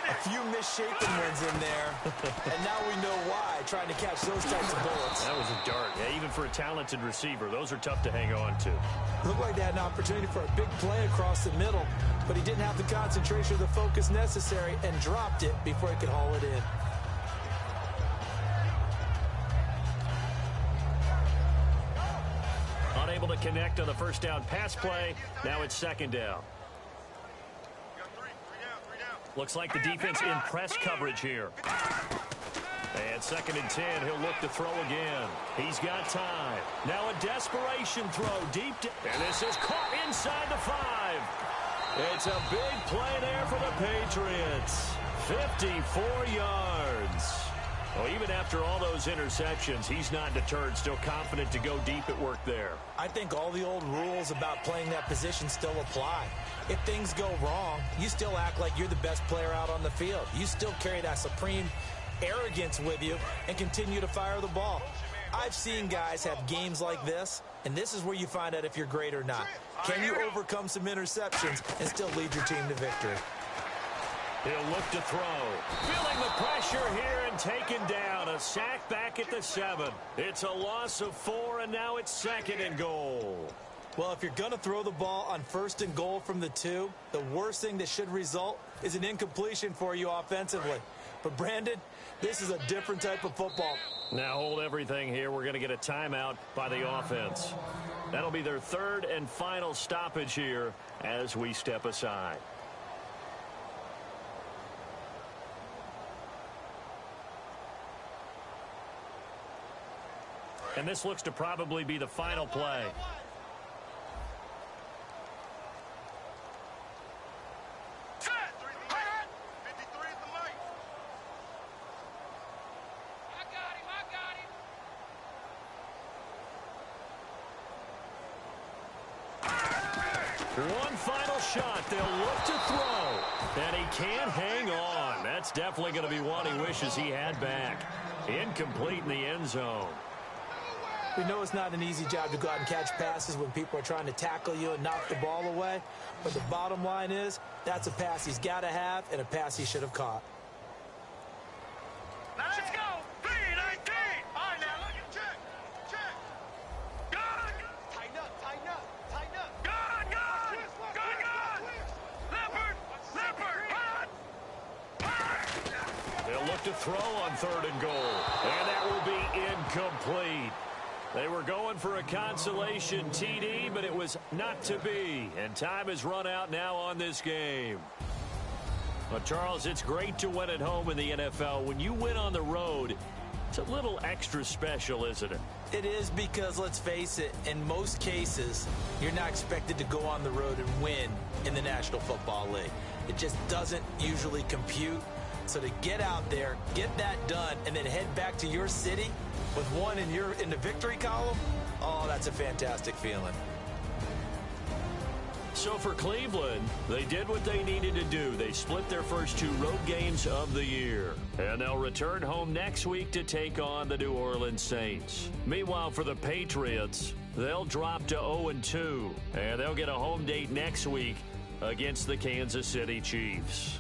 A few misshapen ones in there, and now we know why, trying to catch those types of bullets. That was a dart. Yeah, even for a talented receiver, those are tough to hang on to. Looked like they had an opportunity for a big play across the middle, but he didn't have the concentration or the focus necessary and dropped it before he could haul it in. Unable to connect on the first down pass play. Now it's 2nd down. Looks like the defense in press coverage here. And 2nd and 10, he'll look to throw again. He's got time. Now a desperation throw deep. And this is caught inside the 5. It's a big play there for the Patriots. 54 yards. Well, even after all those interceptions, he's not deterred, still confident to go deep at work there. I think all the old rules about playing that position still apply. If things go wrong, you still act like you're the best player out on the field. You still carry that supreme arrogance with you and continue to fire the ball. I've seen guys have games like this, and this is where you find out if you're great or not. Can you overcome some interceptions and still lead your team to victory? He'll look to throw. Feeling the pressure here and taken down. A sack back at the 7. It's a loss of 4, and now it's 2nd and goal. Well, if you're going to throw the ball on 1st and goal from the 2, the worst thing that should result is an incompletion for you offensively. But, Brandon, this is a different type of football. Now hold everything here. We're going to get a timeout by the offense. That'll be their 3rd and final stoppage here as we step aside. And this looks to probably be the final play. One final shot. They'll look to throw. And he can't hang on. That's definitely going to be one he wishes he had back. Incomplete in the end zone. We know it's not an easy job to go out and catch passes when people are trying to tackle you and knock the ball away. But the bottom line is, that's a pass he's got to have and a pass he should have caught. Now let's go. 3-19. All right, now look at check. Gun. Tighten up. Gun. Leopard. They'll look to throw on 3rd and goal. And that will be incomplete. They were going for a consolation TD, but it was not to be. And time has run out now on this game. Well, Charles, it's great to win at home in the NFL. When you win on the road, it's a little extra special, isn't it? It is because, let's face it, in most cases, you're not expected to go on the road and win in the National Football League. It just doesn't usually compute. So to get out there, get that done, and then head back to your city with one in the victory column, oh, that's a fantastic feeling. So for Cleveland, they did what they needed to do. They split their first 2 road games of the year. And they'll return home next week to take on the New Orleans Saints. Meanwhile, for the Patriots, they'll drop to 0-2. And they'll get a home date next week against the Kansas City Chiefs.